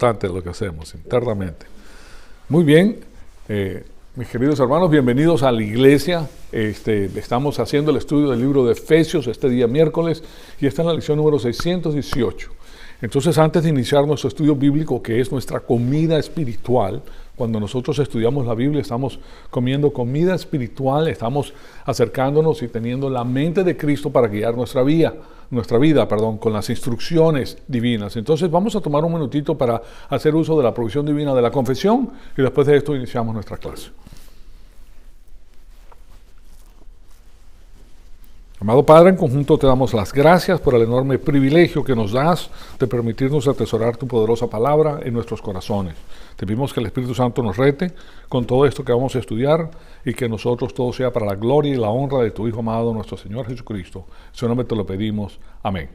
importante lo que hacemos internamente. Muy bien, mis queridos hermanos, bienvenidos a la iglesia. Estamos haciendo el estudio del libro de Efesios este día miércoles y esta es la lección número 618. Entonces, antes de iniciar nuestro estudio bíblico, que es nuestra comida espiritual, cuando nosotros estudiamos la Biblia, estamos comiendo comida espiritual, estamos acercándonos y teniendo la mente de Cristo para guiar nuestra vida, con las instrucciones divinas. Entonces, vamos a tomar un minutito para hacer uso de la provisión divina de la confesión y después de esto iniciamos nuestra clase. Amado Padre, en conjunto te damos las gracias por el enorme privilegio que nos das de permitirnos atesorar tu poderosa palabra en nuestros corazones. Te pedimos que el Espíritu Santo nos rete con todo esto que vamos a estudiar y que nosotros todo sea para la gloria y la honra de tu Hijo amado, nuestro Señor Jesucristo. En su nombre te lo pedimos. Amén.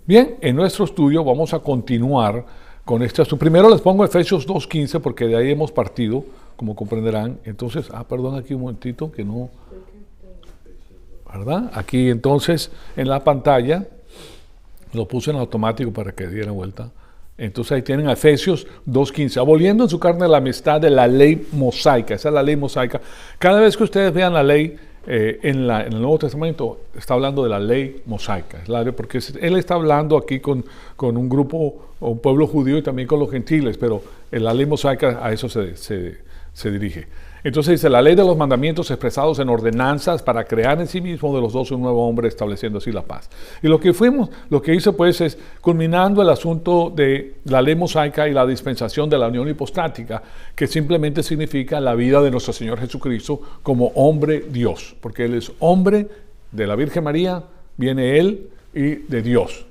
Bien, en nuestro estudio vamos a continuar con este asunto. Primero les pongo Efesios 2:15 porque de ahí hemos partido, como comprenderán. Entonces, perdón, aquí un momentito que no... ¿verdad? Aquí entonces en la pantalla lo puse en automático para que diera vuelta. Entonces ahí tienen a Efesios 2:15, aboliendo en su carne la amistad de la ley mosaica. Esa es la ley mosaica. Cada vez que ustedes vean la ley en el Nuevo Testamento, está hablando de la ley mosaica, porque él está hablando aquí con un grupo o un pueblo judío y también con los gentiles, pero en la ley mosaica a eso se dirige. Entonces dice, la ley de los mandamientos expresados en ordenanzas para crear en sí mismo de los dos un nuevo hombre, estableciendo así la paz. Y lo que hice pues es, culminando el asunto de la ley mosaica y la dispensación de la unión hipostática, que simplemente significa la vida de nuestro Señor Jesucristo como hombre Dios, porque Él es hombre de la Virgen María, viene Él y de Dios,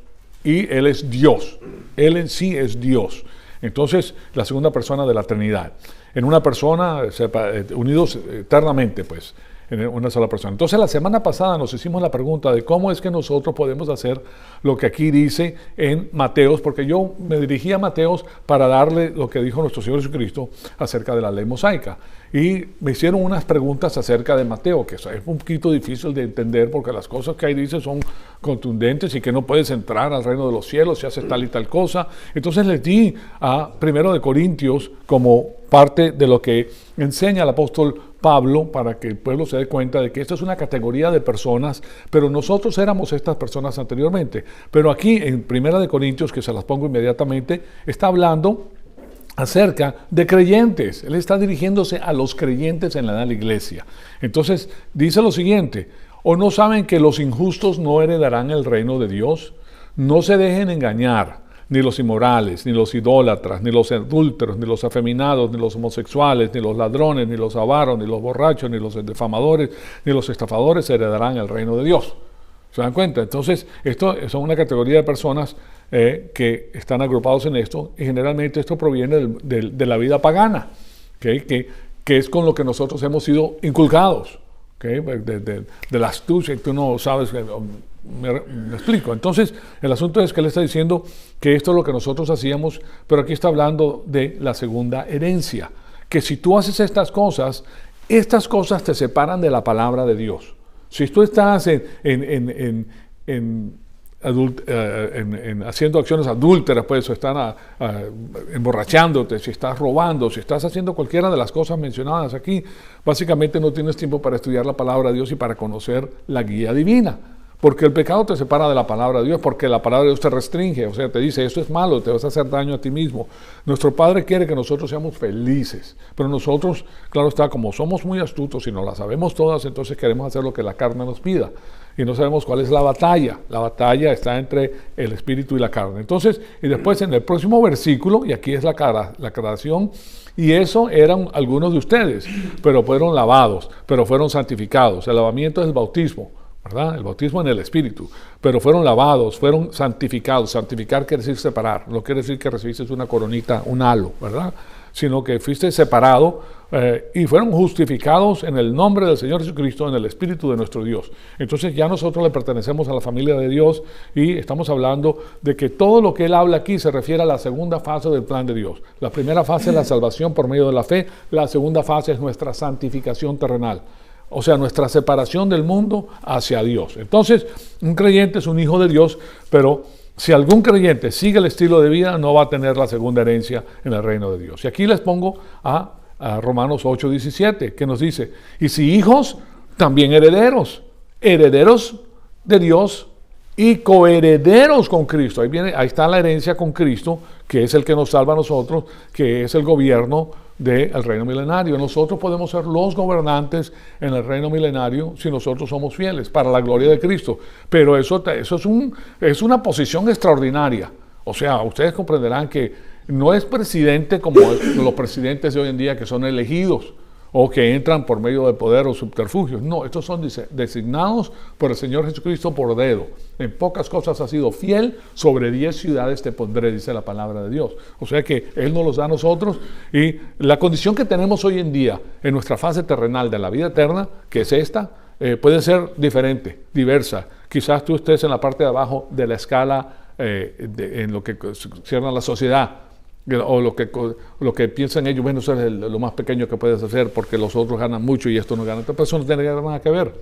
y Él es Dios, Él en sí es Dios. Entonces, la segunda persona de la Trinidad. En una persona, unidos eternamente, pues, en una sola persona. Entonces, la semana pasada nos hicimos la pregunta de cómo es que nosotros podemos hacer lo que aquí dice en Mateos, porque yo me dirigí a Mateos para darle lo que dijo nuestro Señor Jesucristo acerca de la ley mosaica. Y me hicieron unas preguntas acerca de Mateo, que es un poquito difícil de entender porque las cosas que ahí dice son contundentes y que no puedes entrar al reino de los cielos si haces tal y tal cosa. Entonces les di a 1 Corintios como parte de lo que enseña el apóstol Pablo para que el pueblo se dé cuenta de que esta es una categoría de personas, pero nosotros éramos estas personas anteriormente. Pero aquí en 1 Corintios, que se las pongo inmediatamente, está hablando acerca de creyentes. Él está dirigiéndose a los creyentes en la iglesia. Entonces dice lo siguiente: ¿o no saben que los injustos no heredarán el reino de Dios? No se dejen engañar, ni los inmorales, ni los idólatras, ni los adúlteros, ni los afeminados, ni los homosexuales, ni los ladrones, ni los avaros, ni los borrachos, ni los defamadores, ni los estafadores heredarán el reino de Dios. ¿Se dan cuenta? Entonces, esto son una categoría de personas que están agrupados en esto, y generalmente esto proviene de la vida pagana, ¿okay? que es con lo que nosotros hemos sido inculcados, ¿okay? de la astucia, tú no sabes, me explico. Entonces, el asunto es que él está diciendo que esto es lo que nosotros hacíamos, pero aquí está hablando de la segunda herencia, que si tú haces estas cosas te separan de la palabra de Dios. Si tú estás haciendo acciones adúlteras, pues, o están emborrachándote, si estás robando, si estás haciendo cualquiera de las cosas mencionadas aquí, básicamente no tienes tiempo para estudiar la palabra de Dios y para conocer la guía divina. Porque el pecado te separa de la palabra de Dios, porque la palabra de Dios te restringe, o sea, te dice, esto es malo, te vas a hacer daño a ti mismo. Nuestro Padre quiere que nosotros seamos felices, pero nosotros, claro está, como somos muy astutos y no las sabemos todas, entonces queremos hacer lo que la carne nos pida. Y no sabemos cuál es la batalla. La batalla está entre el espíritu y la carne. Entonces, y después en el próximo versículo, y aquí es la aclaración, y eso eran algunos de ustedes, pero fueron lavados, pero fueron santificados. El lavamiento es el bautismo, ¿verdad? El bautismo en el Espíritu, pero fueron lavados, fueron santificados. Santificar quiere decir separar, no quiere decir que recibiste una coronita, un halo, ¿verdad? Sino que fuiste separado y fueron justificados en el nombre del Señor Jesucristo, en el Espíritu de nuestro Dios. Entonces ya nosotros le pertenecemos a la familia de Dios y estamos hablando de que todo lo que él habla aquí se refiere a la segunda fase del plan de Dios. La primera fase es la salvación por medio de la fe, la segunda fase es nuestra santificación terrenal. O sea, nuestra separación del mundo hacia Dios. Entonces, un creyente es un hijo de Dios, pero si algún creyente sigue el estilo de vida, no va a tener la segunda herencia en el reino de Dios. Y aquí les pongo a Romanos 8:17, que nos dice, y si hijos, también herederos, herederos de Dios y coherederos con Cristo. Ahí está la herencia con Cristo, que es el que nos salva a nosotros, que es el gobierno del reino milenario. Nosotros podemos ser los gobernantes en el reino milenario si nosotros somos fieles, para la gloria de Cristo. Pero eso es una posición extraordinaria. O sea, ustedes comprenderán que no es presidente como los presidentes de hoy en día, que son elegidos o que entran por medio de poder o subterfugios. No, estos son designados por el Señor Jesucristo por dedo. En pocas cosas has sido fiel, sobre 10 ciudades te pondré, dice la palabra de Dios. O sea que Él nos los da a nosotros, y la condición que tenemos hoy en día en nuestra fase terrenal de la vida eterna, que es esta, puede ser diferente, diversa. Quizás tú estés en la parte de abajo de la escala en lo que concierne a la sociedad, o lo que piensan ellos, bueno, eso es lo más pequeño que puedes hacer porque los otros ganan mucho y esto no gana. Pero eso no tiene nada que ver.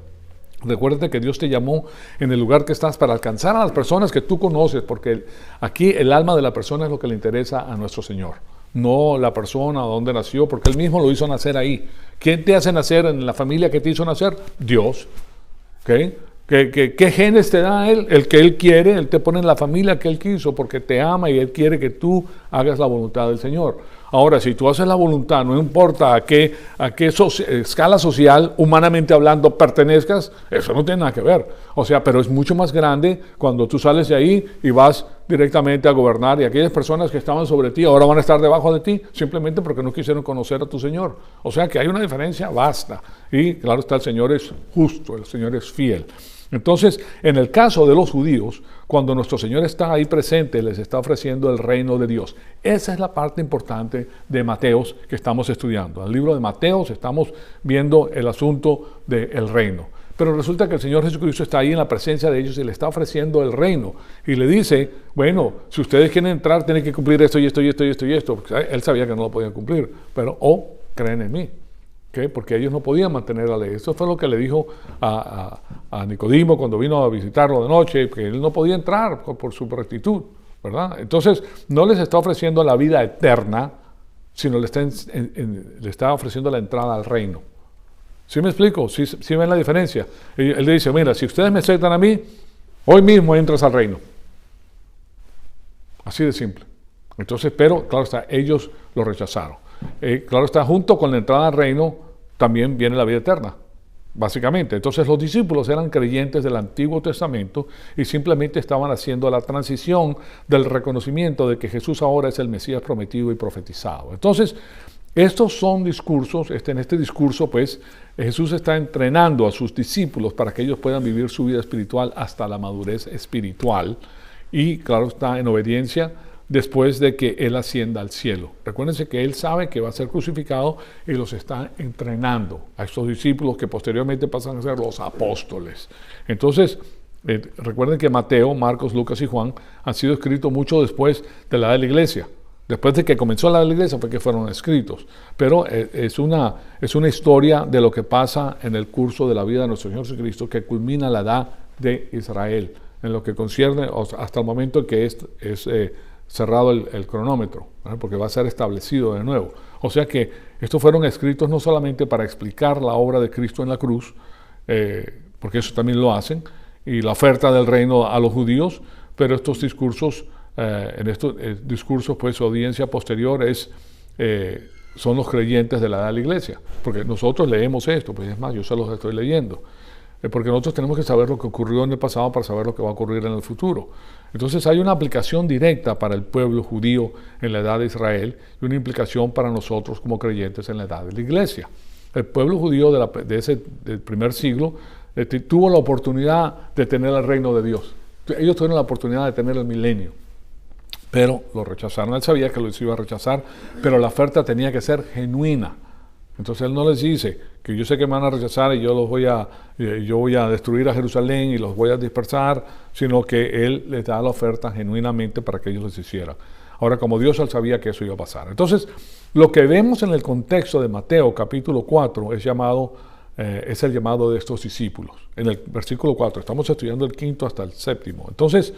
Recuérdate que Dios te llamó en el lugar que estás para alcanzar a las personas que tú conoces, porque aquí el alma de la persona es lo que le interesa a nuestro Señor, no la persona dónde nació, porque Él mismo lo hizo nacer ahí. ¿Quién te hace nacer en la familia que te hizo nacer? Dios. ¿Okay? ¿Qué genes te da Él? El que Él quiere, Él te pone en la familia que Él quiso, porque te ama y Él quiere que tú hagas la voluntad del Señor. Ahora, si tú haces la voluntad, no importa a qué escala social, humanamente hablando, pertenezcas, eso no tiene nada que ver. O sea, pero es mucho más grande cuando tú sales de ahí y vas directamente a gobernar, y aquellas personas que estaban sobre ti ahora van a estar debajo de ti, simplemente porque no quisieron conocer a tu Señor. O sea que hay una diferencia vasta. Y claro está, el Señor es justo, el Señor es fiel. Entonces, en el caso de los judíos, cuando nuestro Señor está ahí presente, les está ofreciendo el reino de Dios. Esa es la parte importante de Mateos que estamos estudiando. En el libro de Mateos estamos viendo el asunto del reino. Pero resulta que el Señor Jesucristo está ahí en la presencia de ellos y le está ofreciendo el reino. Y le dice, bueno, si ustedes quieren entrar, tienen que cumplir esto y esto y esto y esto y esto. Porque él sabía que no lo podían cumplir, pero creen en mí. ¿Qué? Porque ellos no podían mantener la ley. Eso fue lo que le dijo a Nicodimo cuando vino a visitarlo de noche, que él no podía entrar por su rectitud, ¿verdad? Entonces, no les está ofreciendo la vida eterna, sino le está ofreciendo la entrada al reino. ¿Sí me explico? ¿Sí ven la diferencia? Él le dice, mira, si ustedes me aceptan a mí, hoy mismo entras al reino. Así de simple. Entonces, pero, claro está, ellos lo rechazaron. Claro está, junto con la entrada al reino también viene la vida eterna, básicamente. Entonces los discípulos eran creyentes del Antiguo Testamento y simplemente estaban haciendo la transición del reconocimiento de que Jesús ahora es el Mesías prometido y profetizado. Entonces, estos son discursos, en este discurso pues Jesús está entrenando a sus discípulos para que ellos puedan vivir su vida espiritual hasta la madurez espiritual y claro está, en obediencia después de que Él ascienda al cielo. Recuérdense que Él sabe que va a ser crucificado y los está entrenando a estos discípulos que posteriormente pasan a ser los apóstoles. Entonces, recuerden que Mateo, Marcos, Lucas y Juan han sido escritos mucho después de la edad de la iglesia. Después de que comenzó la edad de la iglesia fue que fueron escritos. Pero es una historia de lo que pasa en el curso de la vida de nuestro Señor Jesucristo que culmina la edad de Israel, en lo que concierne hasta el momento en que es cerrado el cronómetro, ¿verdad? Porque va a ser establecido de nuevo. O sea que estos fueron escritos no solamente para explicar la obra de Cristo en la cruz, porque eso también lo hacen, y la oferta del reino a los judíos, pero estos discursos, en estos discursos, pues su audiencia posterior son los creyentes de la edad de la iglesia, porque nosotros leemos esto, pues es más, yo se los estoy leyendo. Porque nosotros tenemos que saber lo que ocurrió en el pasado para saber lo que va a ocurrir en el futuro. Entonces hay una aplicación directa para el pueblo judío en la edad de Israel y una implicación para nosotros como creyentes en la edad de la iglesia. El pueblo judío del primer siglo tuvo la oportunidad de tener el reino de Dios. Ellos tuvieron la oportunidad de tener el milenio, pero lo rechazaron. Él sabía que los iba a rechazar, pero la oferta tenía que ser genuina. Entonces Él no les dice que yo sé que me van a rechazar y yo voy a destruir a Jerusalén y los voy a dispersar, sino que Él les da la oferta genuinamente para que ellos les hicieran. Ahora, como Dios, Él sabía que eso iba a pasar. Entonces, lo que vemos en el contexto de Mateo capítulo 4 es el llamado de estos discípulos. En el versículo 4, estamos estudiando el 5 hasta el 7. Entonces,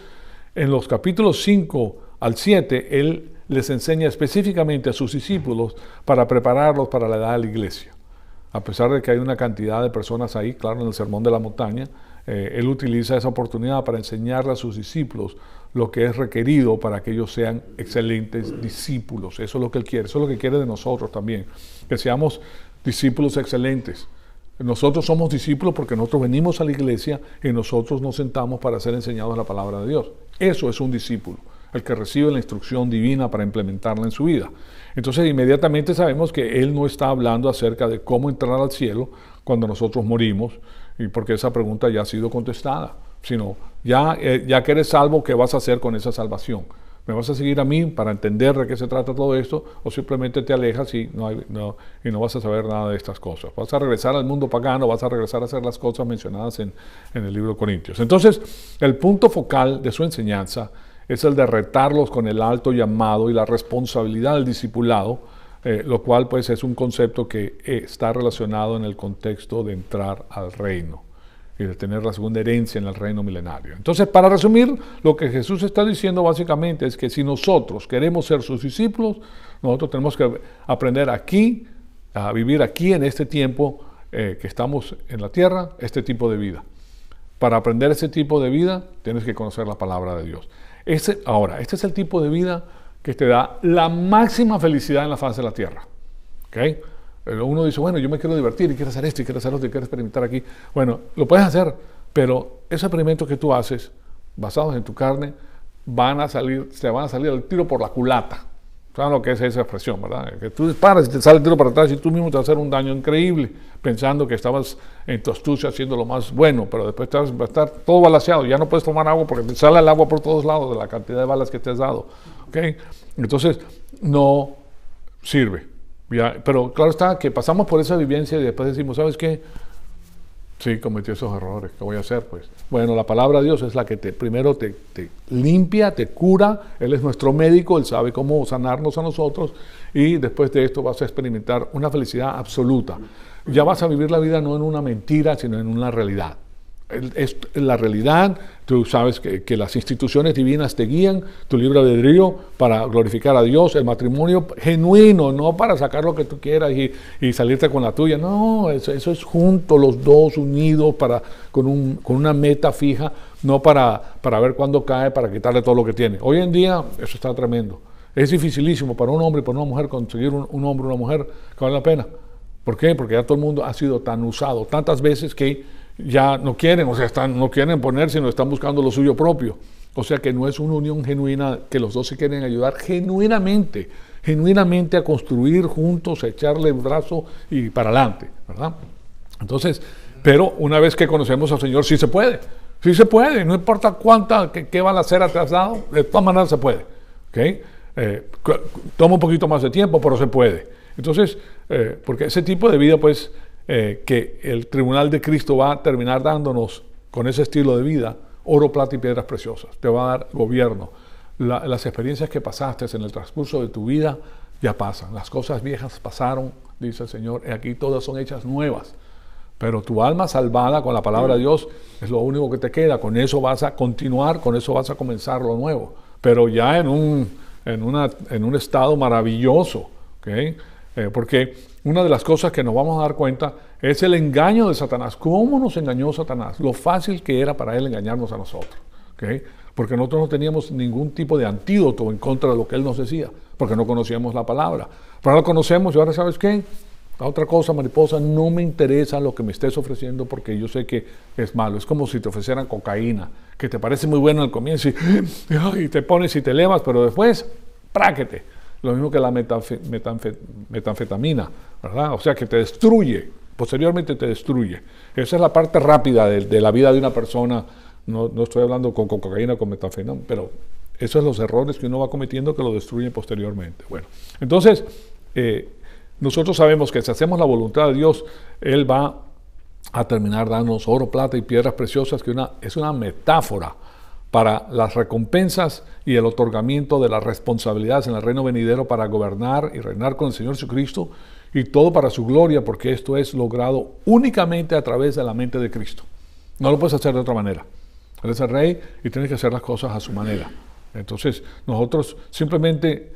en los capítulos 5 al 7, Él les enseña específicamente a sus discípulos para prepararlos para la edad de la iglesia. A pesar de que hay una cantidad de personas ahí, claro, en el Sermón de la Montaña, Él utiliza esa oportunidad para enseñarle a sus discípulos lo que es requerido para que ellos sean excelentes discípulos. Eso es lo que Él quiere, eso es lo que quiere de nosotros también, que seamos discípulos excelentes. Nosotros somos discípulos porque nosotros venimos a la iglesia y nosotros nos sentamos para ser enseñados la palabra de Dios. Eso es un discípulo, el que recibe la instrucción divina para implementarla en su vida. Entonces inmediatamente sabemos que Él no está hablando acerca de cómo entrar al cielo cuando nosotros morimos, y porque esa pregunta ya ha sido contestada, sino ya que eres salvo, ¿qué vas a hacer con esa salvación? ¿Me vas a seguir a mí para entender de qué se trata todo esto? ¿O simplemente te alejas y no vas a saber nada de estas cosas? ¿Vas a regresar al mundo pagano? ¿Vas a regresar a hacer las cosas mencionadas en el libro de Corintios? Entonces, el punto focal de su enseñanza es el de retarlos con el alto llamado y la responsabilidad del discipulado, lo cual pues es un concepto que está relacionado en el contexto de entrar al reino y de tener la segunda herencia en el reino milenario. Entonces, para resumir, lo que Jesús está diciendo básicamente es que si nosotros queremos ser sus discípulos, nosotros tenemos que aprender aquí, a vivir aquí en este tiempo que estamos en la tierra, este tipo de vida. Para aprender ese tipo de vida, tienes que conocer la palabra de Dios. Ahora, este es el tipo de vida que te da la máxima felicidad en la faz de la tierra. ¿Okay? Uno dice, bueno, yo me quiero divertir y quiero hacer esto y quiero hacer otro y quiero experimentar aquí. Bueno, lo puedes hacer, pero esos experimentos que tú haces, basados en tu carne, te van a salir al tiro por la culata. ¿Saben lo que es esa expresión, verdad? Que tú disparas y te sale el tiro para atrás y tú mismo te vas a hacer un daño increíble, pensando que estabas en tu astucia haciendo lo más bueno, pero después va a estar todo balaseado. Ya no puedes tomar agua porque te sale el agua por todos lados de la cantidad de balas que te has dado. ¿Okay? Entonces, no sirve. Ya, pero claro está que pasamos por esa vivencia y después decimos, ¿sabes qué? Sí, cometí esos errores, ¿qué voy a hacer? Pues bueno, la palabra de Dios es la que primero te limpia, te cura. Él es nuestro médico, Él sabe cómo sanarnos a nosotros, y después de esto vas a experimentar una felicidad absoluta. Ya vas a vivir la vida no en una mentira, sino en una realidad. Es la realidad. Tú sabes que las instituciones divinas te guían, tu libre albedrío para glorificar a Dios, el matrimonio genuino, no para sacar lo que tú quieras y salirte con la tuya. No, eso es juntos, los dos unidos con una meta fija, no para ver cuándo cae, para quitarle todo lo que tiene. Hoy en día eso está tremendo. Es dificilísimo para un hombre y para una mujer conseguir un hombre o una mujer que vale la pena. ¿Por qué? Porque ya todo el mundo ha sido tan usado tantas veces que ya no quieren, o sea, no quieren poner, sino están buscando lo suyo propio. O sea que no es una unión genuina, que los dos se quieren ayudar genuinamente a construir juntos, a echarle el brazo y para adelante, ¿verdad? Entonces, pero una vez que conocemos al Señor, sí se puede, no importa qué balacera te has dado, de todas maneras se puede, ¿okay? Toma un poquito más de tiempo, pero se puede. Entonces, porque ese tipo de vida, pues, que el tribunal de Cristo va a terminar dándonos con ese estilo de vida, oro, plata y piedras preciosas. Te va a dar gobierno. Las experiencias que pasaste en el transcurso de tu vida ya pasan. Las cosas viejas pasaron, dice el Señor, y aquí todas son hechas nuevas. Pero tu alma salvada con la palabra de Dios es lo único que te queda. Con eso vas a continuar, con eso vas a comenzar lo nuevo. Pero ya en un estado maravilloso, ¿okay? Porque una de las cosas que nos vamos a dar cuenta es el engaño de Satanás. ¿Cómo nos engañó Satanás? Lo fácil que era para él engañarnos a nosotros. ¿Okay? Porque nosotros no teníamos ningún tipo de antídoto en contra de lo que él nos decía, porque no conocíamos la palabra. Pero ahora conocemos y ahora, ¿sabes qué? La otra cosa, mariposa, no me interesa lo que me estés ofreciendo porque yo sé que es malo. Es como si te ofrecieran cocaína, que te parece muy bueno al comienzo y te pones y te elevas, pero después, práquete. Lo mismo que la metanfetamina, ¿verdad? O sea, que te destruye, posteriormente te destruye. Esa es la parte rápida de la vida de una persona. No estoy hablando con cocaína o con metanfetamina, pero esos son los errores que uno va cometiendo que lo destruyen posteriormente. Bueno, entonces, nosotros sabemos que si hacemos la voluntad de Dios, Él va a terminar dándonos oro, plata y piedras preciosas, que es una metáfora para las recompensas y el otorgamiento de las responsabilidades en el reino venidero para gobernar y reinar con el Señor Jesucristo, y todo para su gloria, porque esto es logrado únicamente a través de la mente de Cristo. No lo puedes hacer de otra manera. Él es el rey y tiene que hacer las cosas a su manera. Entonces, nosotros simplemente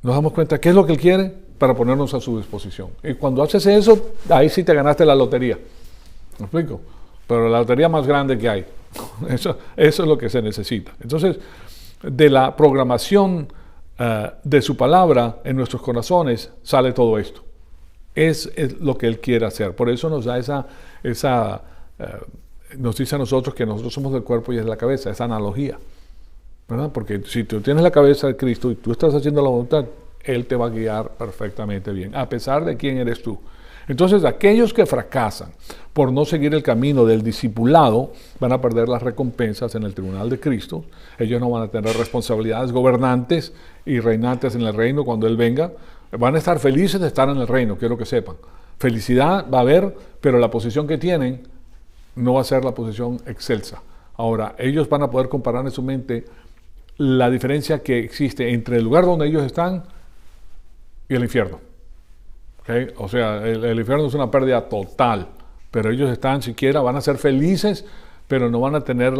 nos damos cuenta qué es lo que Él quiere para ponernos a su disposición. Y cuando haces eso, ahí sí te ganaste la lotería. ¿Me explico? Pero la lotería más grande que hay. Eso es lo que se necesita. Entonces, de la programación de su palabra en nuestros corazones sale todo esto. Es lo que Él quiere hacer. Por eso nos da nos dice a nosotros que nosotros somos el cuerpo y es la cabeza, esa analogía. ¿Verdad? Porque si tú tienes la cabeza de Cristo y tú estás haciendo la voluntad, Él te va a guiar perfectamente bien, a pesar de quién eres tú. Entonces, aquellos que fracasan por no seguir el camino del discipulado van a perder las recompensas en el tribunal de Cristo. Ellos no van a tener responsabilidades gobernantes y reinantes en el reino cuando Él venga. Van a estar felices de estar en el reino, quiero que sepan. Felicidad va a haber, pero la posición que tienen no va a ser la posición excelsa. Ahora, ellos van a poder comparar en su mente la diferencia que existe entre el lugar donde ellos están y el infierno. ¿Okay? O sea, el infierno es una pérdida total, pero ellos van a ser felices, pero no van a tener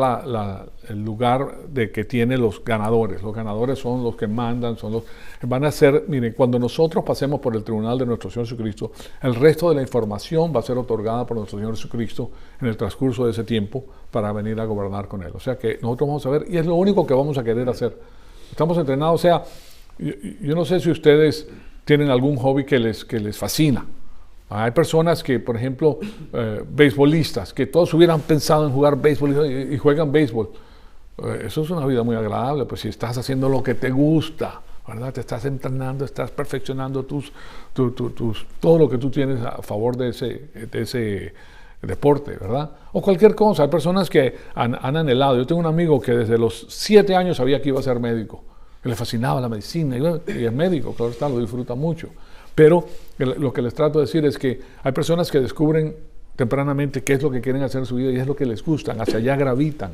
el lugar de que tienen los ganadores. Los ganadores son los que mandan, van a ser, miren, cuando nosotros pasemos por el tribunal de nuestro Señor Jesucristo, el resto de la información va a ser otorgada por nuestro Señor Jesucristo en el transcurso de ese tiempo para venir a gobernar con Él. O sea que nosotros vamos a ver, y es lo único que vamos a querer hacer. Estamos entrenados, o sea, yo no sé si ustedes tienen algún hobby que les fascina. Hay personas que, por ejemplo, beisbolistas, que todos hubieran pensado en jugar béisbol y juegan béisbol. Eso es una vida muy agradable, pues si estás haciendo lo que te gusta, ¿verdad? Te estás entrenando, estás perfeccionando todo lo que tú tienes a favor de ese deporte, ¿verdad? O cualquier cosa. Hay personas que han anhelado. Yo tengo un amigo que desde los 7 años sabía que iba a ser médico, que le fascinaba la medicina, y es médico, claro está, lo disfruta mucho. Pero lo que les trato de decir es que hay personas que descubren tempranamente qué es lo que quieren hacer en su vida y es lo que les gusta, hacia allá gravitan,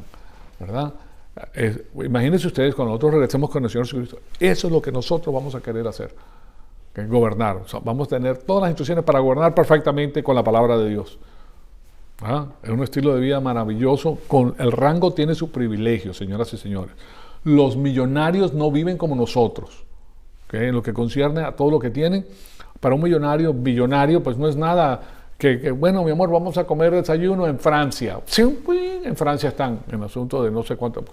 ¿verdad? Imagínense ustedes cuando nosotros regresemos con el Señor Jesucristo, eso es lo que nosotros vamos a querer hacer, que es gobernar. O sea, vamos a tener todas las instrucciones para gobernar perfectamente con la palabra de Dios. ¿Ah? Es un estilo de vida maravilloso, el rango tiene su privilegio, señoras y señores. Los millonarios no viven como nosotros. ¿Okay? En lo que concierne a todo lo que tienen, para un millonario, billonario, pues no es nada bueno, mi amor, vamos a comer desayuno en Francia. Sí, en Francia están en asunto de no sé cuánto.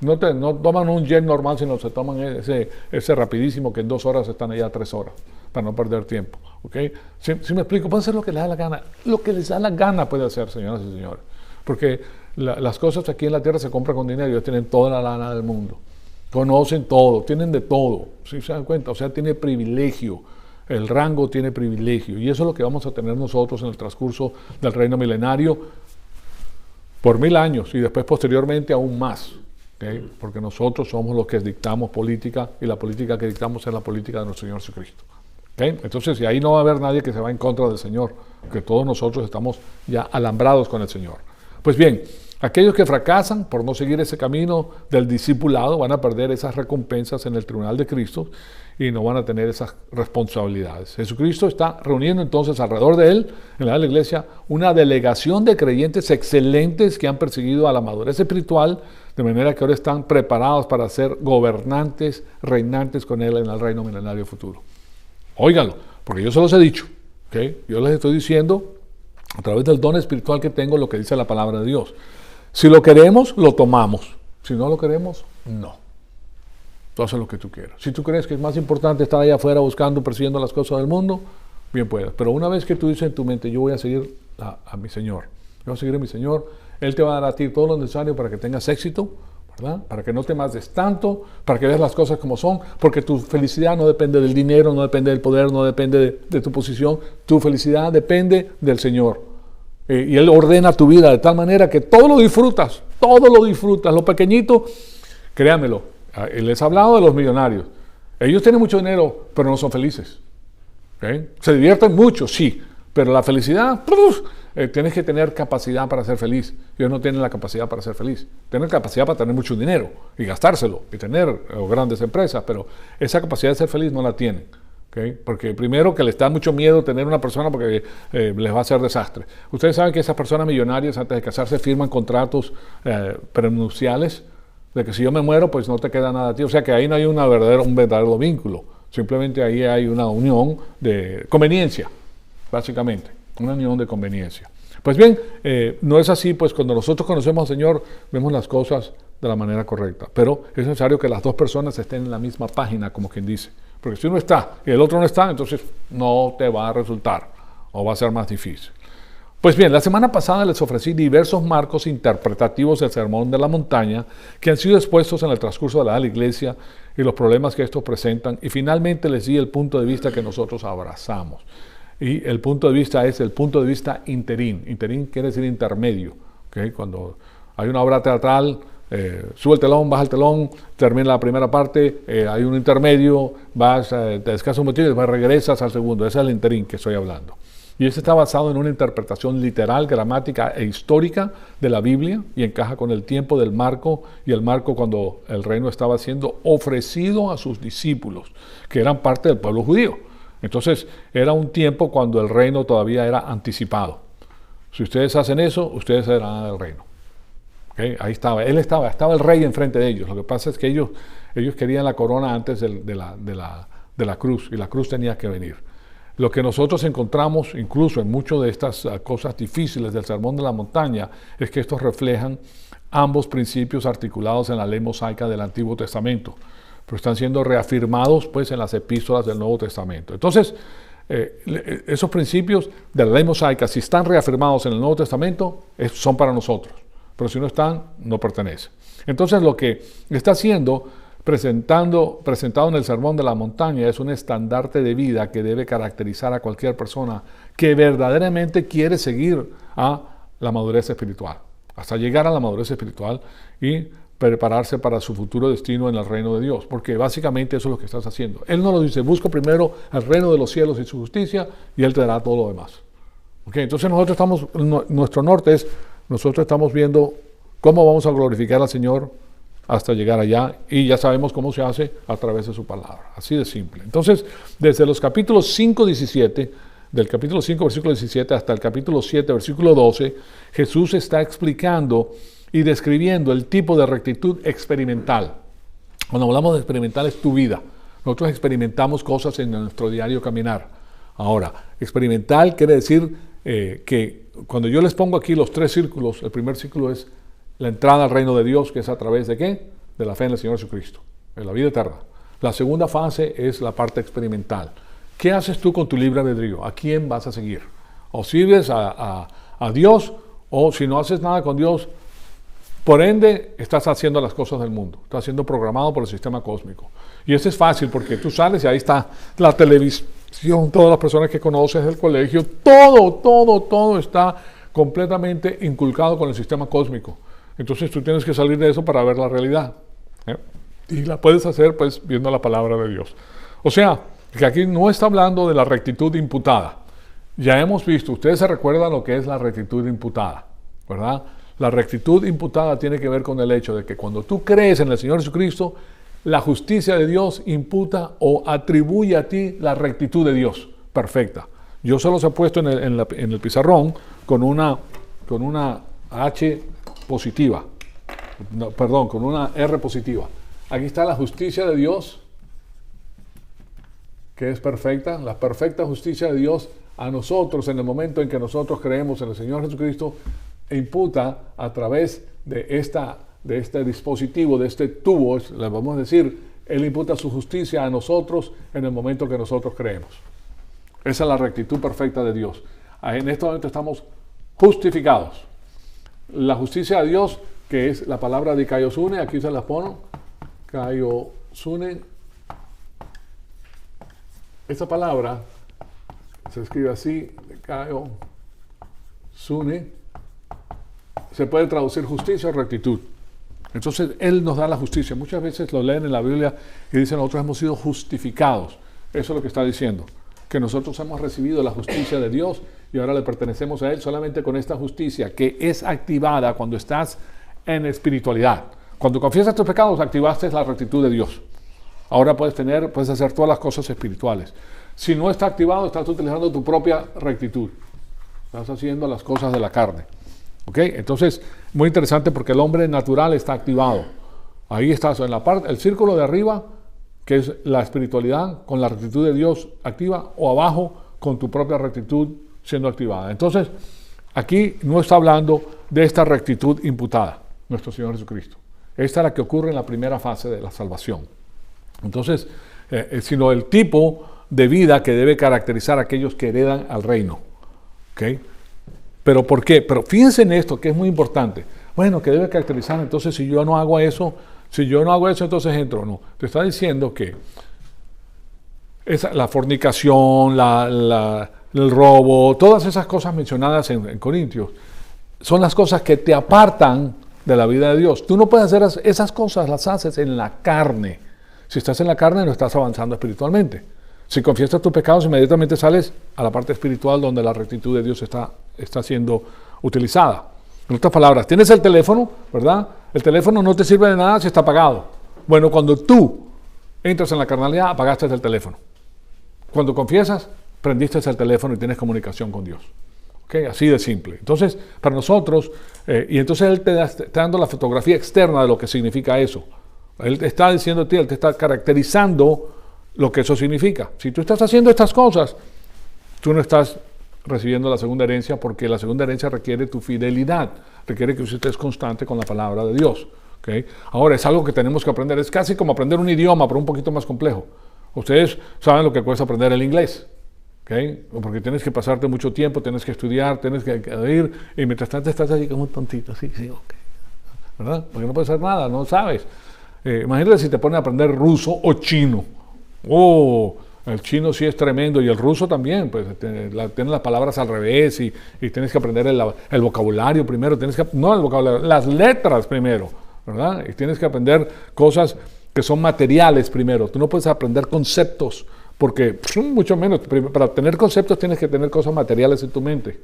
No toman un jet normal, sino se toman ese rapidísimo que en 2 horas están allá 3 horas, para no perder tiempo. ¿Okay? Si me explico, pueden hacer lo que les da la gana. Lo que les da la gana puede hacer, señoras y señores. Porque las cosas aquí en la tierra se compran con dinero, ellos tienen toda la lana del mundo. Conocen todo, tienen de todo, ¿sí se dan cuenta? O sea, tiene privilegio, el rango tiene privilegio, y eso es lo que vamos a tener nosotros en el transcurso del reino milenario por 1000 años, y después posteriormente aún más, ¿okay? Porque nosotros somos los que dictamos política, y la política que dictamos es la política de nuestro Señor Jesucristo. ¿Okay? Entonces, y ahí no va a haber nadie que se va en contra del Señor, que todos nosotros estamos ya alambrados con el Señor. Pues bien, aquellos que fracasan por no seguir ese camino del discipulado van a perder esas recompensas en el tribunal de Cristo y no van a tener esas responsabilidades. Jesucristo está reuniendo entonces alrededor de Él, en la iglesia, una delegación de creyentes excelentes que han perseguido a la madurez espiritual, de manera que ahora están preparados para ser gobernantes, reinantes con Él en el reino milenario futuro. Óiganlo, porque yo se los he dicho, ¿okay? Yo les estoy diciendo a través del don espiritual que tengo lo que dice la palabra de Dios. Si lo queremos, lo tomamos. Si no lo queremos, no. Tú haces lo que tú quieras. Si tú crees que es más importante estar allá afuera buscando, persiguiendo las cosas del mundo, bien puedes. Pero una vez que tú dices en tu mente, yo voy a seguir a mi Señor, yo voy a seguir a mi Señor, Él te va a dar a ti todo lo necesario para que tengas éxito, ¿verdad? Para que no te mates tanto, para que veas las cosas como son, porque tu felicidad no depende del dinero, no depende del poder, no depende de tu posición. Tu felicidad depende del Señor. Y Él ordena tu vida de tal manera que todo lo disfrutas, lo pequeñito, créanmelo. Les he hablado de los millonarios. Ellos tienen mucho dinero, pero no son felices. ¿Okay? Se divierten mucho, sí, pero la felicidad, tienes que tener capacidad para ser feliz. Ellos no tienen la capacidad para ser feliz. Tienen capacidad para tener mucho dinero y gastárselo y tener grandes empresas, pero esa capacidad de ser feliz no la tienen. ¿okay? Porque primero que les da mucho miedo tener una persona porque les va a hacer desastre. Ustedes saben que esas personas millonarias antes de casarse firman contratos prenupciales de que si yo me muero pues no te queda nada a ti. O sea que ahí no hay un verdadero vínculo. Simplemente ahí hay una unión de conveniencia, básicamente. Una unión de conveniencia. Pues bien, no es así, pues cuando nosotros conocemos al Señor, vemos las cosas de la manera correcta. Pero es necesario que las dos personas estén en la misma página, como quien dice. Porque si uno está y el otro no está, entonces no te va a resultar o va a ser más difícil. Pues bien, la semana pasada les ofrecí diversos marcos interpretativos del Sermón de la Montaña que han sido expuestos en el transcurso de la iglesia y los problemas que estos presentan. Y finalmente les di el punto de vista que nosotros abrazamos. Y el punto de vista es el punto de vista interín. Interín quiere decir intermedio. ¿Okay? Cuando hay una obra teatral, sube el telón, baja el telón, termina la primera parte, hay un intermedio, te descansas un motivo y después regresas al segundo. Ese es el interín que estoy hablando. Y este está basado en una interpretación literal, gramática e histórica de la Biblia y encaja con el tiempo del marco y el marco cuando el reino estaba siendo ofrecido a sus discípulos, que eran parte del pueblo judío. Entonces, era un tiempo cuando el reino todavía era anticipado. Si ustedes hacen eso, ustedes serán el reino. ¿Okay? Ahí estaba, estaba el rey enfrente de ellos. Lo que pasa es que ellos querían la corona antes de la cruz, y la cruz tenía que venir. Lo que nosotros encontramos, incluso en muchas de estas cosas difíciles del Sermón de la Montaña, es que estos reflejan ambos principios articulados en la ley mosaica del Antiguo Testamento, pero están siendo reafirmados pues en las epístolas del Nuevo Testamento. Entonces, esos principios de la ley mosaica, si están reafirmados en el Nuevo Testamento, son para nosotros, pero si no están, no pertenecen. Entonces, lo que está haciendo, presentado en el Sermón de la Montaña, es un estandarte de vida que debe caracterizar a cualquier persona que verdaderamente quiere seguir a la madurez espiritual, hasta llegar a la madurez espiritual y prepararse para su futuro destino en el reino de Dios, porque básicamente eso es lo que estás haciendo. Él no lo dice, busca primero el reino de los cielos y su justicia, y Él te dará todo lo demás. ¿Okay? Entonces nuestro norte es, nosotros estamos viendo cómo vamos a glorificar al Señor hasta llegar allá, y ya sabemos cómo se hace a través de su palabra, así de simple. Entonces, desde los capítulos 5, 17, del capítulo 5, versículo 17, hasta el capítulo 7, versículo 12, Jesús está explicando y describiendo el tipo de rectitud experimental. Cuando hablamos de experimental es tu vida. Nosotros experimentamos cosas en nuestro diario caminar. Ahora, experimental quiere decir que cuando yo les pongo aquí los tres círculos, el primer círculo es la entrada al reino de Dios, que es a través de ¿qué? De la fe en el Señor Jesucristo, en la vida eterna. La segunda fase es la parte experimental. ¿Qué haces tú con tu libre albedrío? ¿A quién vas a seguir? O sirves a Dios, o si no haces nada con Dios, por ende, estás haciendo las cosas del mundo. Estás siendo programado por el sistema cósmico. Y eso es fácil porque tú sales y ahí está la televisión, todas las personas que conoces del colegio, todo está completamente inculcado con el sistema cósmico. Entonces tú tienes que salir de eso para ver la realidad. Y la puedes hacer pues viendo la palabra de Dios. O sea, que aquí no está hablando de la rectitud imputada. Ya hemos visto, ustedes se recuerdan lo que es la rectitud imputada, ¿verdad? La rectitud imputada tiene que ver con el hecho de que cuando tú crees en el Señor Jesucristo, la justicia de Dios imputa o atribuye a ti la rectitud de Dios perfecta. Yo se los he puesto en el pizarrón con una H positiva, con una R positiva. Aquí está la justicia de Dios, que es perfecta, la perfecta justicia de Dios a nosotros en el momento en que nosotros creemos en el Señor Jesucristo, imputa a través de este dispositivo, de este tubo, le vamos a decir, Él imputa su justicia a nosotros en el momento que nosotros creemos. Esa es la rectitud perfecta de Dios. En este momento estamos justificados. La justicia de Dios, que es la palabra de Kaiosune, aquí se la pongo, Kaiosune. Esta palabra se escribe así, Kaiosune. Se puede traducir justicia o rectitud. Entonces, Él nos da la justicia. Muchas veces lo leen en la Biblia y dicen, nosotros hemos sido justificados. Eso es lo que está diciendo. Que nosotros hemos recibido la justicia de Dios y ahora le pertenecemos a Él solamente con esta justicia que es activada cuando estás en espiritualidad. Cuando confiesas tus pecados, activaste la rectitud de Dios. Ahora puedes hacer todas las cosas espirituales. Si no está activado, estás utilizando tu propia rectitud. Estás haciendo las cosas de la carne. ¿Ok? Entonces, muy interesante porque el hombre natural está activado. Ahí estás en la parte, el círculo de arriba, que es la espiritualidad con la rectitud de Dios activa, o abajo con tu propia rectitud siendo activada. Entonces, aquí no está hablando de esta rectitud imputada, nuestro Señor Jesucristo. Esta es la que ocurre en la primera fase de la salvación. Entonces, sino el tipo de vida que debe caracterizar a aquellos que heredan al reino. ¿Ok? ¿Pero por qué? Pero fíjense en esto, que es muy importante. Bueno, que debe caracterizar, entonces si yo no hago eso, entonces entro. No, te está diciendo que la fornicación, el robo, todas esas cosas mencionadas en Corintios, son las cosas que te apartan de la vida de Dios. Tú no puedes hacer esas cosas, las haces en la carne. Si estás en la carne, no estás avanzando espiritualmente. Si confiesas tus pecados, inmediatamente sales a la parte espiritual donde la rectitud de Dios está siendo utilizada. En otras palabras, tienes el teléfono, ¿verdad? El teléfono no te sirve de nada si está apagado. Bueno, cuando tú entras en la carnalidad, apagaste el teléfono. Cuando confiesas, prendiste el teléfono y tienes comunicación con Dios. ¿Okay? Así de simple. Entonces, para nosotros, y entonces Él te está dando la fotografía externa de lo que significa eso. Él te está diciendo a ti, Él te está caracterizando lo que eso significa. Si tú estás haciendo estas cosas, tú no estás recibiendo la segunda herencia, porque la segunda herencia requiere tu fidelidad, requiere que usted estés constante con la palabra de Dios. ¿Okay? Ahora, es algo que tenemos que aprender, es casi como aprender un idioma, pero un poquito más complejo. Ustedes saben lo que cuesta aprender el inglés, ¿okay? Porque tienes que pasarte mucho tiempo, tienes que estudiar, tienes que ir, y mientras tanto estás así como un tontito, sí, ok, ¿verdad? Porque no puedes hacer nada, no sabes. Imagínate si te ponen a aprender ruso o chino. El chino sí es tremendo, y el ruso también, pues tienes las palabras al revés, y tienes que aprender el vocabulario primero, no el vocabulario, las letras primero, ¿verdad? Y tienes que aprender cosas que son materiales primero. Tú no puedes aprender conceptos, porque mucho menos, para tener conceptos tienes que tener cosas materiales en tu mente.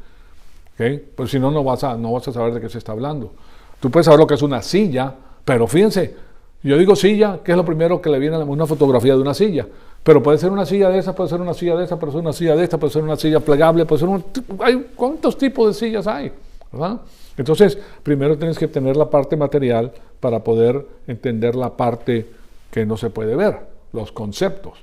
¿Okay? Pues si no, no vas a saber de qué se está hablando. Tú puedes saber lo que es una silla, pero fíjense, yo digo silla, ¿qué es lo primero que le viene a una fotografía de una silla? Pero puede ser una silla de esa, puede ser una silla de esa, puede ser una silla de esta, puede ser una silla plegable, puede ser ¿cuántos tipos de sillas hay? ¿Verdad? Entonces, primero tienes que tener la parte material para poder entender la parte que no se puede ver, los conceptos.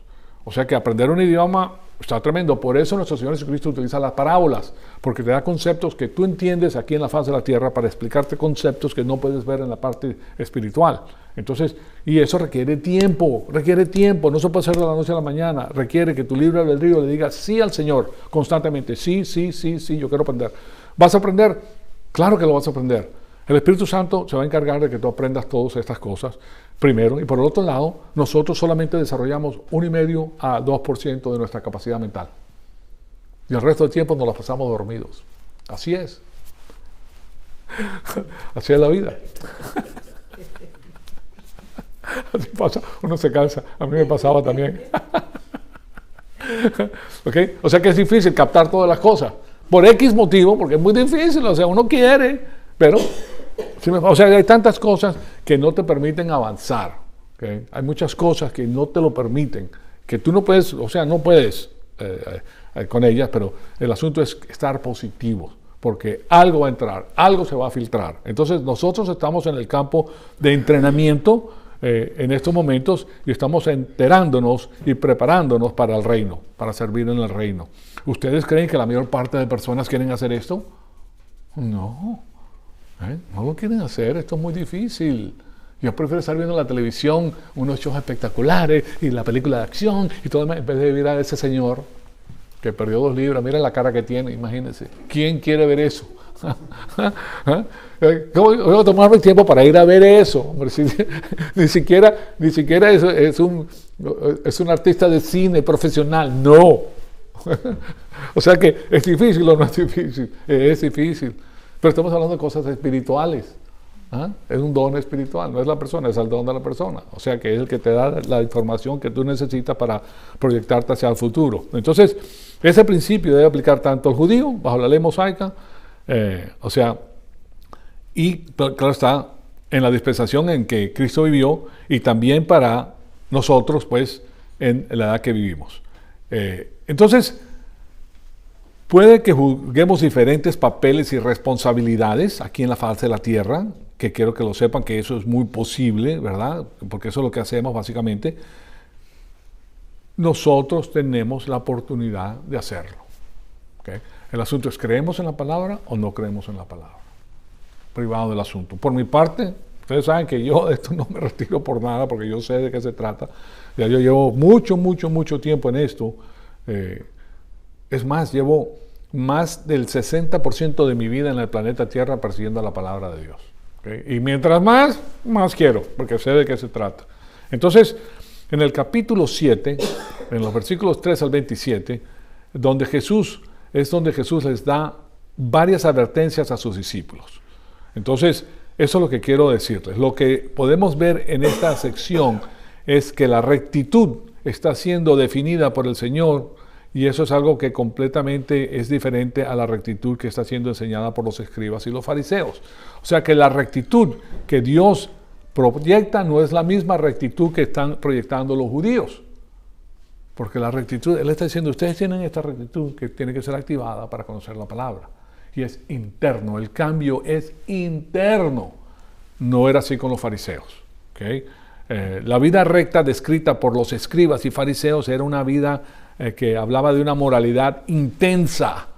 O sea que aprender un idioma está tremendo. Por eso nuestro Señor Jesucristo utiliza las parábolas, porque te da conceptos que tú entiendes aquí en la faz de la tierra para explicarte conceptos que no puedes ver en la parte espiritual. Entonces, y eso requiere tiempo, no se puede hacer de la noche a la mañana, requiere que tu libre albedrío le diga sí al Señor constantemente, sí, yo quiero aprender. ¿Vas a aprender? Claro que lo vas a aprender. El Espíritu Santo se va a encargar de que tú aprendas todas estas cosas primero, y por el otro lado, nosotros solamente desarrollamos 1,5 a 2% de nuestra capacidad mental. Y el resto del tiempo nos la pasamos dormidos. Así es. Así es la vida. Así pasa, uno se cansa. A mí me pasaba también. ¿Okay? O sea que es difícil captar todas las cosas. Por X motivo, porque es muy difícil. O sea, uno quiere, pero... O sea, hay tantas cosas que no te permiten avanzar. ¿Okay? Hay muchas cosas que no te lo permiten, que tú no puedes, o sea, no puedes con ellas, pero el asunto es estar positivos, porque algo va a entrar, algo se va a filtrar. Entonces, nosotros estamos en el campo de entrenamiento en estos momentos, y estamos enterándonos y preparándonos para el reino, para servir en el reino. ¿Ustedes creen que la mayor parte de personas quieren hacer esto? No. No lo quieren hacer, esto es muy difícil. Yo prefiero estar viendo en la televisión unos shows espectaculares y la película de acción y todo, en vez de ver a ese señor que perdió 2 libras. Mira la cara que tiene, imagínense. ¿Quién quiere ver eso? Voy a tomarme el tiempo para ir a ver eso. Hombre, ni siquiera es un artista de cine profesional, no. O sea que es difícil o no es difícil, es difícil. Pero estamos hablando de cosas espirituales. Es un don espiritual, no es la persona, es el don de la persona. O sea que es el que te da la información que tú necesitas para proyectarte hacia el futuro. Entonces, ese principio debe aplicar tanto al judío, bajo la ley mosaica, y claro está, en la dispensación en que Cristo vivió, y también para nosotros, pues, en la edad que vivimos. Entonces, puede que juguemos diferentes papeles y responsabilidades aquí en la faz de la tierra, que quiero que lo sepan que eso es muy posible, ¿verdad? Porque eso es lo que hacemos básicamente. Nosotros tenemos la oportunidad de hacerlo. ¿Okay? El asunto es, ¿creemos en la palabra o no creemos en la palabra? Privado del asunto. Por mi parte, ustedes saben que yo de esto no me retiro por nada, porque yo sé de qué se trata. Ya yo llevo mucho tiempo en esto. Es más, llevo más del 60% de mi vida en el planeta Tierra persiguiendo la palabra de Dios. ¿Okay? Y mientras más quiero, porque sé de qué se trata. Entonces, en el capítulo 7, en los versículos 3 al 27, donde Jesús les da varias advertencias a sus discípulos. Entonces, eso es lo que quiero decirles. Lo que podemos ver en esta sección es que la rectitud está siendo definida por el Señor, y eso es algo que completamente es diferente a la rectitud que está siendo enseñada por los escribas y los fariseos. O sea que la rectitud que Dios proyecta no es la misma rectitud que están proyectando los judíos. Porque la rectitud, Él está diciendo, ustedes tienen esta rectitud que tiene que ser activada para conocer la palabra. Y es interno, el cambio es interno. No era así con los fariseos. ¿Okay? La vida recta descrita por los escribas y fariseos era una vida que hablaba de una moralidad intensa,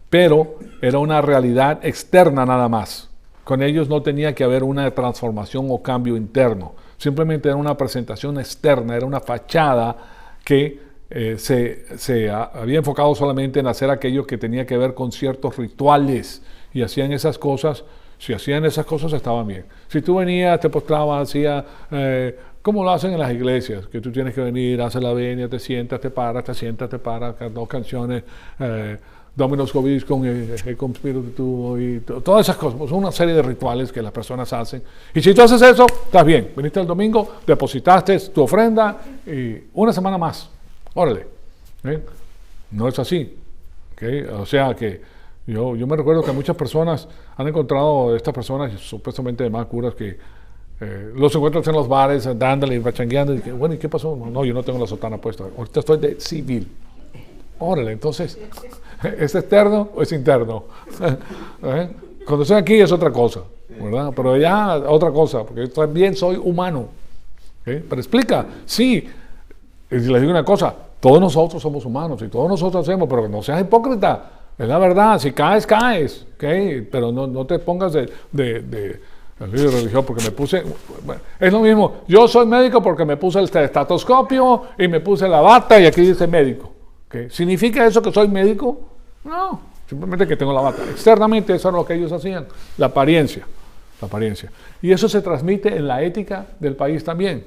pero era una realidad externa nada más. Con ellos no tenía que haber una transformación o cambio interno. Simplemente era una presentación externa, era una fachada que se había enfocado solamente en hacer aquello que tenía que ver con ciertos rituales, y hacían esas cosas. Si hacían esas cosas estaban bien. Si tú venías, te postrabas, hacías, como lo hacen en las iglesias, que tú tienes que venir, haces la venia, te sientas, te paras, te sientas, te paras, dos canciones, Dominus Vobiscum, Ecum Spiritu Tuo, y todas esas cosas. Son una serie de rituales que las personas hacen. Y si tú haces eso, estás bien. Viniste el domingo, depositaste tu ofrenda y una semana más. Órale. No es así. ¿Okay? O sea que yo me recuerdo que muchas personas han encontrado estas personas supuestamente más curas que los encuentran en los bares, dándole y bachangueando. Y bueno, ¿y qué pasó? No, yo no tengo la sotana puesta. Ahorita estoy de civil. Órale, entonces, ¿es externo o es interno? Cuando estoy aquí es otra cosa, ¿verdad? Pero ya otra cosa, porque también soy humano. ¿Okay? Pero explica, sí, y les digo una cosa, todos nosotros somos humanos y todos nosotros hacemos, pero no seas hipócrita. Es la verdad, si caes, caes, ¿okay? Pero no te pongas de religión porque me puse... Bueno, es lo mismo, yo soy médico porque me puse el estetoscopio y me puse la bata y aquí dice médico. ¿Okay? ¿Significa eso que soy médico? No, simplemente que tengo la bata. Externamente eso es lo que ellos hacían, la apariencia. Y eso se transmite en la ética del país también,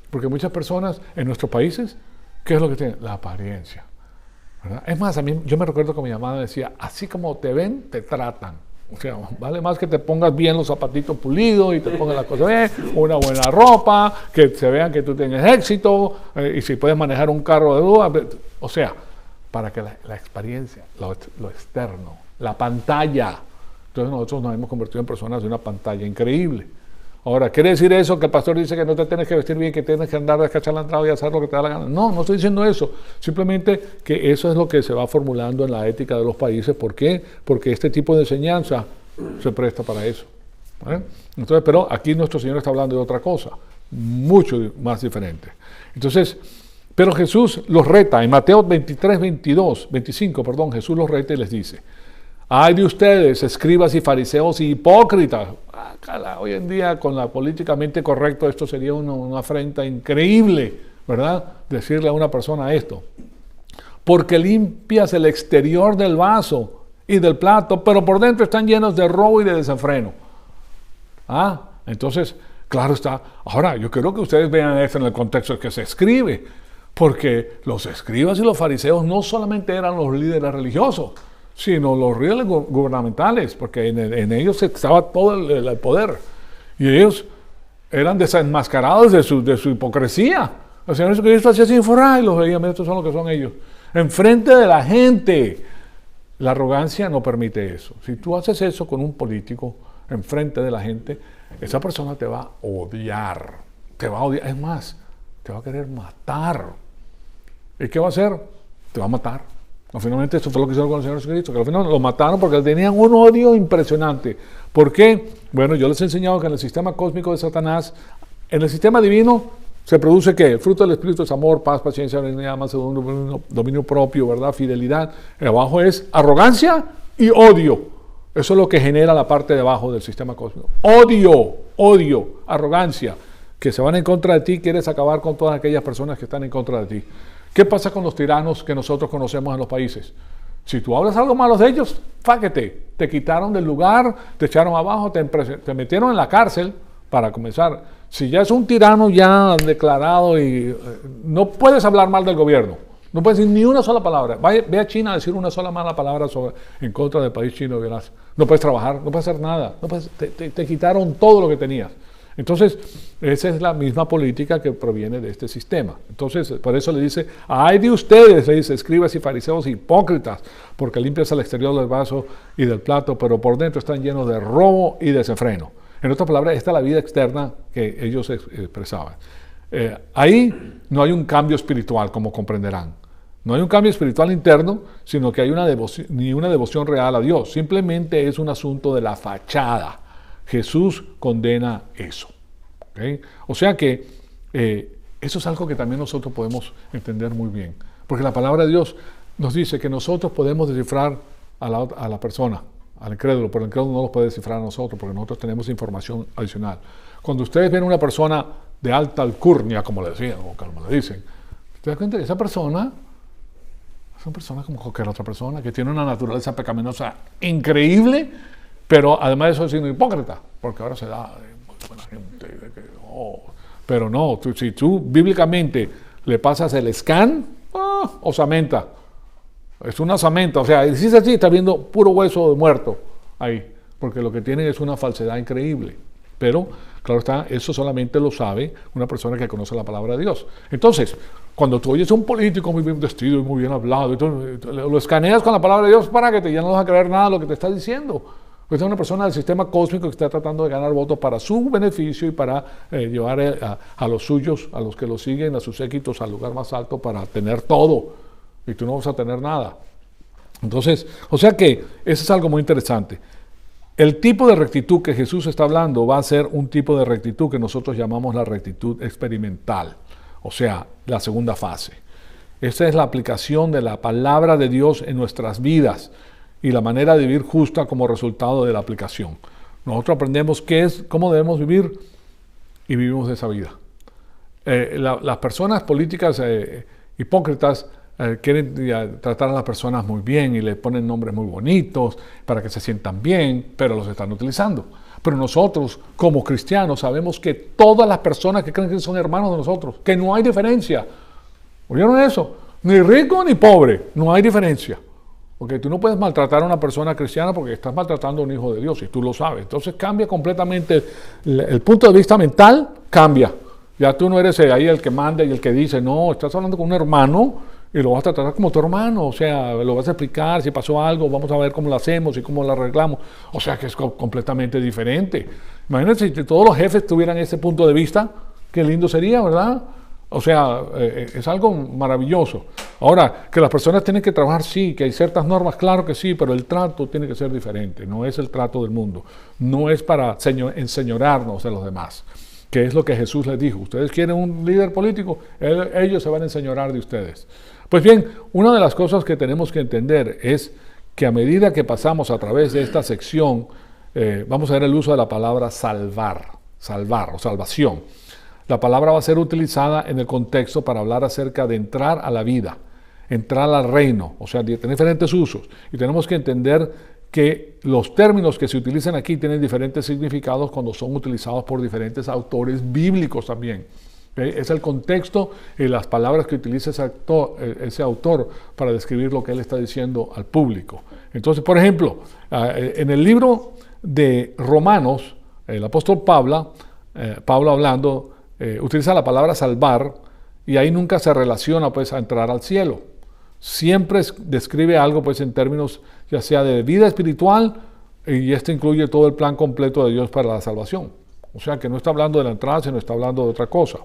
porque muchas personas en nuestros países, ¿qué es lo que tienen? La apariencia. ¿Verdad? Es más, a mí, yo me recuerdo que mi mamá decía, así como te ven, te tratan. O sea, vale más que te pongas bien los zapatitos pulidos y te pongas las cosas bien, una buena ropa, que se vean que tú tienes éxito, y si puedes manejar un carro de duda. O sea, para que la experiencia, lo externo, la pantalla. Entonces nosotros nos hemos convertido en personas de una pantalla increíble. Ahora, ¿quiere decir eso que el pastor dice que no te tienes que vestir bien, que tienes que andar descachalandrado y hacer lo que te da la gana? No estoy diciendo eso. Simplemente que eso es lo que se va formulando en la ética de los países. ¿Por qué? Porque este tipo de enseñanza se presta para eso. Entonces, pero aquí nuestro Señor está hablando de otra cosa, mucho más diferente. Entonces, pero Jesús los reta. En Mateo 25, Jesús los reta y les dice: ay de ustedes, escribas y fariseos y hipócritas. Hoy en día, con la políticamente correcto, esto sería una afrenta increíble, ¿verdad? Decirle a una persona esto. Porque limpias el exterior del vaso y del plato, pero por dentro están llenos de robo y de desenfreno. Entonces, claro está. Ahora, yo quiero que ustedes vean esto en el contexto en que se escribe. Porque los escribas y los fariseos no solamente eran los líderes religiosos, sino los líderes gubernamentales, porque en ellos estaba todo el poder. Y ellos eran desenmascarados de su hipocresía. El Señor Jesucristo hacía así y los veía, estos son lo que son ellos. Enfrente de la gente. La arrogancia no permite eso. Si tú haces eso con un político, enfrente de la gente, esa persona te va a odiar. Te va a odiar. Es más, te va a querer matar. ¿Y qué va a hacer? te va a matar. Finalmente eso fue lo que hicieron con el Señor Jesucristo, que al final lo mataron porque tenían un odio impresionante. ¿Por qué? Bueno, yo les he enseñado que en el sistema cósmico de Satanás, en el sistema divino, se produce ¿qué? El fruto del Espíritu es amor, paz, paciencia, benignidad, mansedumbre, dominio propio, ¿verdad? Fidelidad. Abajo es arrogancia y odio. Eso es lo que genera la parte de abajo del sistema cósmico. Odio, arrogancia, que se van en contra de ti, quieres acabar con todas aquellas personas que están en contra de ti. ¿Qué pasa con los tiranos que nosotros conocemos en los países? Si tú hablas algo malo de ellos, fáquete, te quitaron del lugar, te echaron abajo, te metieron en la cárcel para comenzar. Si ya es un tirano ya declarado y no puedes hablar mal del gobierno, no puedes decir ni una sola palabra. Ve a China a decir una sola mala palabra en contra del país chino, verás. No puedes trabajar, no puedes hacer nada, te quitaron todo lo que tenías. Entonces, esa es la misma política que proviene de este sistema. Entonces, por eso le dice, ay de ustedes, le dice, escribas y fariseos hipócritas, porque limpias el exterior del vaso y del plato, pero por dentro están llenos de robo y desenfreno. En otras palabras, esta es la vida externa que ellos expresaban. Ahí no hay un cambio espiritual, como comprenderán. No hay un cambio espiritual interno, sino que hay una devoción real a Dios. Simplemente es un asunto de la fachada. Jesús condena eso. ¿Okay? O sea que eso es algo que también nosotros podemos entender muy bien. Porque la palabra de Dios nos dice que nosotros podemos descifrar a la persona, al incrédulo, pero el incrédulo no lo puede descifrar a nosotros porque nosotros tenemos información adicional. Cuando ustedes ven a una persona de alta alcurnia, como le decían, o como le dicen, ¿te das cuenta que esa persona es una persona como cualquier otra persona, que tiene una naturaleza pecaminosa increíble, pero además de eso es hipócrita, porque ahora se da muy buena gente. Pero no, si tú bíblicamente le pasas el scan, osamenta. Es una osamenta, o sea, si es así, está viendo puro hueso de muerto ahí, porque lo que tiene es una falsedad increíble. Pero, claro está, eso solamente lo sabe una persona que conoce la palabra de Dios. Entonces, cuando tú oyes a un político muy bien vestido y muy bien hablado, y tú lo escaneas con la palabra de Dios para que ya no vas a creer nada de lo que te está diciendo. Pues es una persona del sistema cósmico que está tratando de ganar votos para su beneficio y para llevar a los suyos, a los que lo siguen, a sus séquitos, al lugar más alto para tener todo. Y tú no vas a tener nada. Entonces, o sea que eso es algo muy interesante. El tipo de rectitud que Jesús está hablando va a ser un tipo de rectitud que nosotros llamamos la rectitud experimental, o sea, la segunda fase. Esa es la aplicación de la palabra de Dios en nuestras vidas y la manera de vivir justa como resultado de la aplicación. Nosotros aprendemos cómo debemos vivir y vivimos esa vida. Las personas políticas hipócritas quieren tratar a las personas muy bien y le ponen nombres muy bonitos para que se sientan bien, pero los están utilizando. Pero nosotros, como cristianos, sabemos que todas las personas que creen que son hermanos de nosotros, que no hay diferencia. ¿Oyeron eso? Ni rico ni pobre, no hay diferencia. Porque tú no puedes maltratar a una persona cristiana porque estás maltratando a un hijo de Dios y tú lo sabes. Entonces cambia completamente el punto de vista mental, cambia. Ya tú no eres ahí el que manda y el que dice, no, estás hablando con un hermano y lo vas a tratar como tu hermano, o sea, lo vas a explicar si pasó algo, vamos a ver cómo lo hacemos y cómo lo arreglamos. O sea que es completamente diferente. Imagínate si todos los jefes tuvieran ese punto de vista, qué lindo sería, ¿verdad? O sea, es algo maravilloso. Ahora, que las personas tienen que trabajar, sí, que hay ciertas normas, claro que sí, pero el trato tiene que ser diferente, no es el trato del mundo, no es para enseñorarnos de los demás, que es lo que Jesús les dijo. Ustedes quieren un líder político, ellos se van a enseñorar de ustedes. Pues bien, una de las cosas que tenemos que entender es que a medida que pasamos a través de esta sección, vamos a ver el uso de la palabra salvar o salvación. La palabra va a ser utilizada en el contexto para hablar acerca de entrar a la vida, entrar al reino, o sea, tiene diferentes usos. Y tenemos que entender que los términos que se utilizan aquí tienen diferentes significados cuando son utilizados por diferentes autores bíblicos también. Es el contexto y las palabras que utiliza ese autor para describir lo que él está diciendo al público. Entonces, por ejemplo, en el libro de Romanos, el apóstol Pablo hablando, utiliza la palabra salvar y ahí nunca se relaciona pues a entrar al cielo. Siempre describe algo pues en términos ya sea de vida espiritual y esto incluye todo el plan completo de Dios para la salvación. O sea que no está hablando de la entrada, sino está hablando de otra cosa.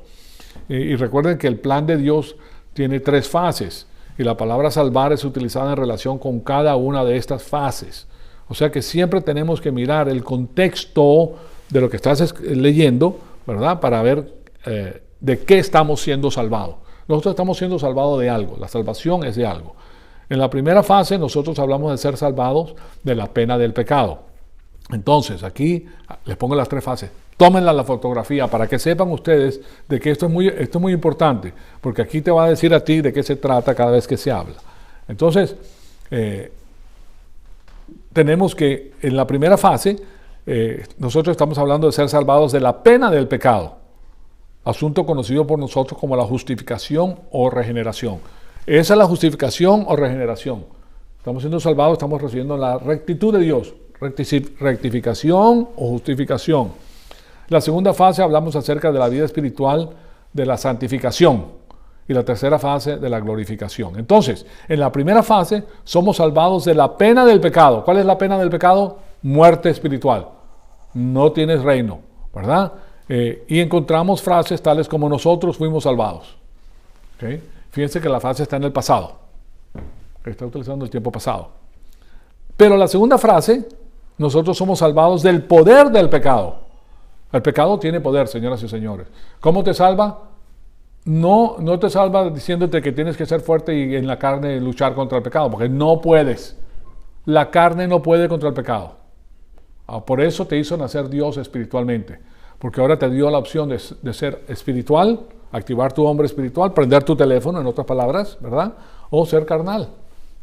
Y recuerden que el plan de Dios tiene 3 fases. Y la palabra salvar es utilizada en relación con cada una de estas fases. O sea que siempre tenemos que mirar el contexto de lo que estás leyendo, ¿verdad? Para ver de qué estamos siendo salvados. Nosotros estamos siendo salvados de algo. La salvación es de algo. En la primera fase nosotros hablamos de ser salvados de la pena del pecado. Entonces, aquí les pongo las 3 fases. Tómenla la fotografía para que sepan ustedes de que esto es muy importante, porque aquí te va a decir a ti de qué se trata cada vez que se habla. Entonces, tenemos que en la primera fase, nosotros estamos hablando de ser salvados de la pena del pecado, asunto conocido por nosotros como la justificación o regeneración. Esa es la justificación o regeneración. Estamos siendo salvados, estamos recibiendo la rectitud de Dios, rectificación o justificación. La segunda fase hablamos acerca de la vida espiritual, de la santificación, y la tercera fase de la glorificación. Entonces, en la primera fase somos salvados de la pena del pecado. ¿Cuál es la pena del pecado? Muerte espiritual. No tienes reino, ¿verdad? Y encontramos frases tales como nosotros fuimos salvados. ¿Okay? Fíjense que la frase está en el pasado. Está utilizando el tiempo pasado. Pero la segunda frase, nosotros somos salvados del poder del pecado. El pecado tiene poder, señoras y señores. ¿Cómo te salva? No te salva diciéndote que tienes que ser fuerte y en la carne luchar contra el pecado, porque no puedes. La carne no puede contra el pecado. Por eso te hizo nacer Dios espiritualmente, porque ahora te dio la opción de ser espiritual, activar tu hombre espiritual, prender tu teléfono, en otras palabras, ¿verdad? O ser carnal.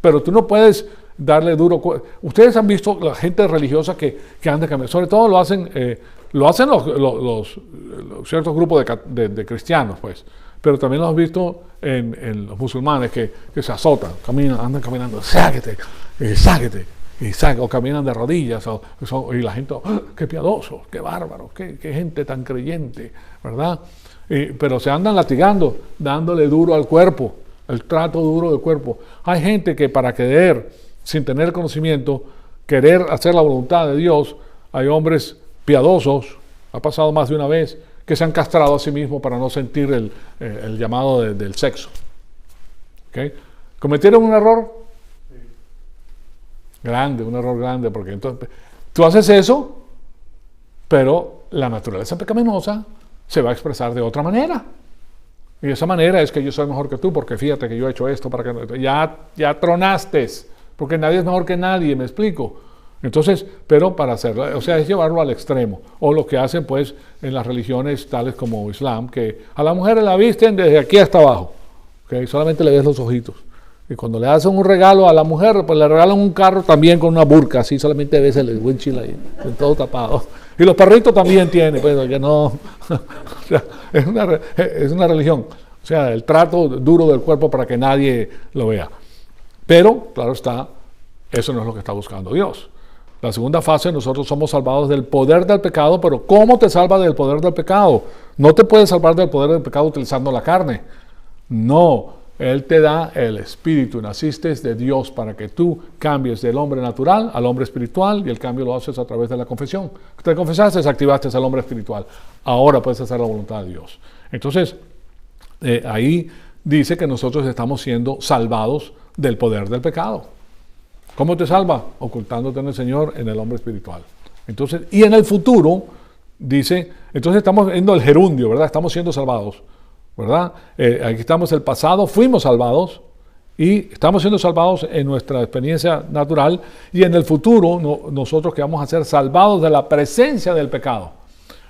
Pero tú no puedes darle duro. Ustedes han visto la gente religiosa que anda cambiando, sobre todo lo hacen los ciertos grupos de cristianos, pues. Pero también lo has visto en los musulmanes que se azotan, andan caminando, sáquete, o caminan de rodillas, y la gente, ¡oh, qué piadoso, qué bárbaro, qué gente tan creyente, ¿verdad? Pero se andan latigando, dándole duro al cuerpo, el trato duro del cuerpo. Hay gente que para querer, sin tener conocimiento, querer hacer la voluntad de Dios, hay hombres piadosos, ha pasado más de una vez, que se han castrado a sí mismos para no sentir el llamado del sexo. ¿Okay? ¿Cometieron un error? Sí. Un error grande, porque entonces tú haces eso, pero la naturaleza pecaminosa se va a expresar de otra manera. Y esa manera es que yo soy mejor que tú, porque fíjate que yo he hecho esto para que ya tronaste, porque nadie es mejor que nadie, me explico. Entonces, pero para hacerlo, o sea, es llevarlo al extremo. O lo que hacen, pues, en las religiones tales como Islam, que a la mujer la visten desde aquí hasta abajo. ¿Okay? Solamente le ves los ojitos. Y cuando le hacen un regalo a la mujer, pues le regalan un carro también con una burka, así solamente ves el windshield ahí, todo tapado. Y los perritos también tienen, pues, que no. O sea, es una religión. O sea, el trato duro del cuerpo para que nadie lo vea. Pero, claro está, eso no es lo que está buscando Dios. La segunda fase, nosotros somos salvados del poder del pecado, pero ¿cómo te salva del poder del pecado? No te puedes salvar del poder del pecado utilizando la carne. No, Él te da el Espíritu, naciste de Dios para que tú cambies del hombre natural al hombre espiritual, y el cambio lo haces a través de la confesión. Te confesaste, activaste al hombre espiritual. Ahora puedes hacer la voluntad de Dios. Entonces, ahí dice que nosotros estamos siendo salvados del poder del pecado. ¿Cómo te salva? Ocultándote en el Señor, en el hombre espiritual. Entonces, y en el futuro, dice, entonces estamos viendo el gerundio, ¿verdad? Estamos siendo salvados, ¿verdad? Aquí estamos el pasado, fuimos salvados, y estamos siendo salvados en nuestra experiencia natural, y en el futuro, nosotros que vamos a ser salvados de la presencia del pecado.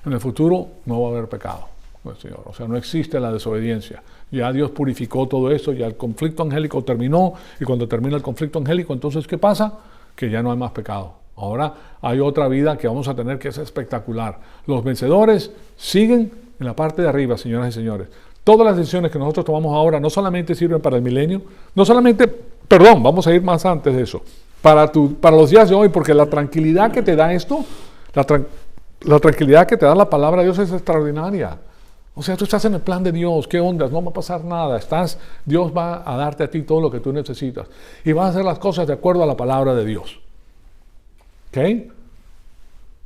En el futuro no va a haber pecado, pues, Señor. O sea, no existe la desobediencia. Ya Dios purificó todo eso, ya el conflicto angélico terminó, y cuando termina el conflicto angélico, entonces, ¿qué pasa? Que ya no hay más pecado. Ahora hay otra vida que vamos a tener que es espectacular. Los vencedores siguen en la parte de arriba, señoras y señores. Todas las decisiones que nosotros tomamos ahora no solamente sirven para el milenio, vamos a ir más antes de eso, para los días de hoy, porque la tranquilidad que te da esto, la tranquilidad que te da la palabra de Dios es extraordinaria. O sea, tú estás en el plan de Dios, ¿qué onda? No va a pasar nada, Dios va a darte a ti todo lo que tú necesitas y vas a hacer las cosas de acuerdo a la palabra de Dios. ¿Ok?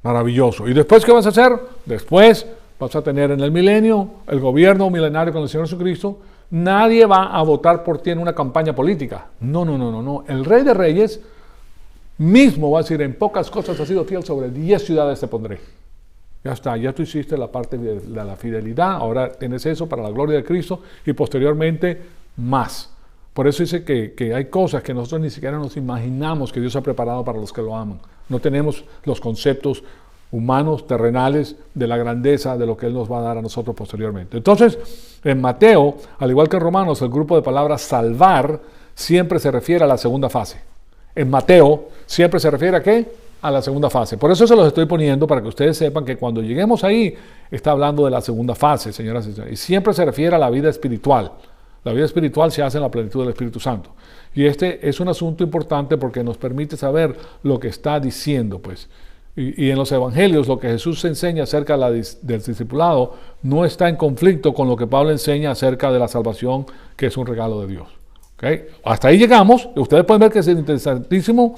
Maravilloso. ¿Y después qué vas a hacer? Después vas a tener en el milenio el gobierno milenario con el Señor Jesucristo, nadie va a votar por ti en una campaña política. No, no, no, no, no. El Rey de Reyes mismo va a decir, en pocas cosas has sido fiel, sobre 10 ciudades te pondré. Ya está, ya tú hiciste la parte de la fidelidad, ahora tienes eso para la gloria de Cristo y posteriormente más. Por eso dice que hay cosas que nosotros ni siquiera nos imaginamos que Dios ha preparado para los que lo aman. No tenemos los conceptos humanos, terrenales, de la grandeza de lo que Él nos va a dar a nosotros posteriormente. Entonces, en Mateo, al igual que en Romanos, el grupo de palabras salvar siempre se refiere a la segunda fase. En Mateo siempre se refiere a ¿qué? A la segunda fase. Por eso se los estoy poniendo para que ustedes sepan que cuando lleguemos ahí, está hablando de la segunda fase, señoras y señores. Y siempre se refiere a la vida espiritual. La vida espiritual se hace en la plenitud del Espíritu Santo. Y este es un asunto importante porque nos permite saber lo que está diciendo, pues. Y en los evangelios lo que Jesús enseña acerca del discipulado no está en conflicto con lo que Pablo enseña acerca de la salvación, que es un regalo de Dios. ¿Okay? Hasta ahí llegamos. Ustedes pueden ver que es interesantísimo.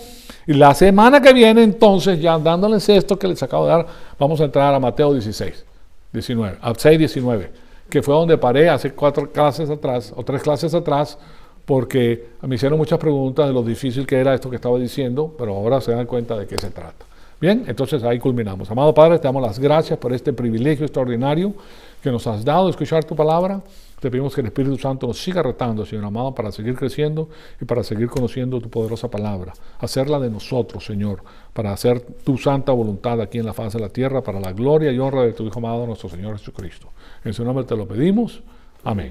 Y la semana que viene, entonces, ya dándoles esto que les acabo de dar, vamos a entrar a Mateo 16, 19, a 6, 19, que fue donde paré hace 4 clases atrás, o 3 clases atrás, porque me hicieron muchas preguntas de lo difícil que era esto que estaba diciendo, pero ahora se dan cuenta de qué se trata. Bien, entonces ahí culminamos. Amado Padre, te damos las gracias por este privilegio extraordinario que nos has dado de escuchar tu palabra. Te pedimos que el Espíritu Santo nos siga retando, Señor amado, para seguir creciendo y para seguir conociendo tu poderosa palabra. Hacerla de nosotros, Señor, para hacer tu santa voluntad aquí en la faz de la tierra, para la gloria y honra de tu Hijo amado, nuestro Señor Jesucristo. En su nombre te lo pedimos. Amén.